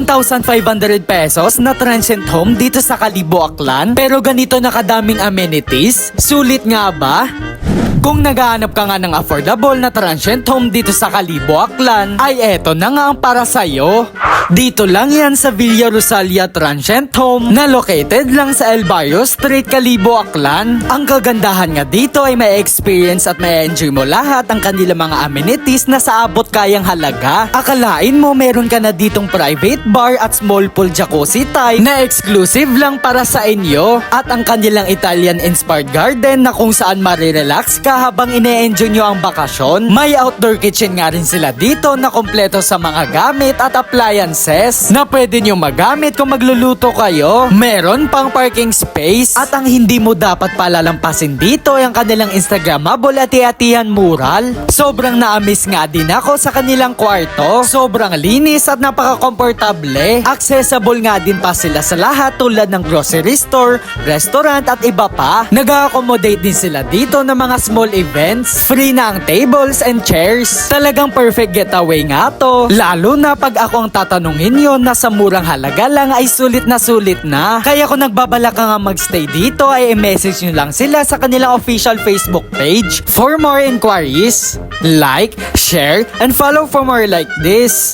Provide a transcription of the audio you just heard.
1,500 pesos na transient home dito sa Kalibo, Aklan. Pero ganito na kadaming amenities? Sulit nga ba? Kung naghahanap ka nga ng affordable na transient home dito sa Kalibo, Aklan, ay eto na nga ang para sa'yo. Dito lang yan sa Villa Rosalia Transient Home na located lang sa El Barrio Street, Kalibo, Aklan. Ang kagandahan nga dito ay may experience at may enjoy mo lahat ang kanilang mga amenities na sa abot kayang halaga. Akalain mo meron ka na ditong private bar at small pool jacuzzi type na exclusive lang para sa inyo. At ang kanilang Italian-inspired garden na kung saan marirelax ka habang ine-enjoy nyo ang bakasyon. May outdoor kitchen nga rin sila dito na kompleto sa mga gamit at appliances na pwede nyo magamit kung magluluto kayo. Meron pang parking space at ang hindi mo dapat palalampasin dito ay ang kanilang Instagrammable at ati-atihan mural. Sobrang na-miss nga din ako sa kanilang kwarto. Sobrang linis at napaka-komportable. Accessible nga din pa sila sa lahat tulad ng grocery store, restaurant at iba pa. Nag-accommodate din sila dito ng mga small events. Free na ang tables and chairs. Talagang perfect getaway nga to. Lalo na pag ako ang tatanungin yon na sa murang halaga lang ay sulit na. Kaya kung nagbabalak ka nga magstay dito ay i-message nyo lang sila sa kanilang official Facebook page. For more inquiries, like, share, and follow for more like this.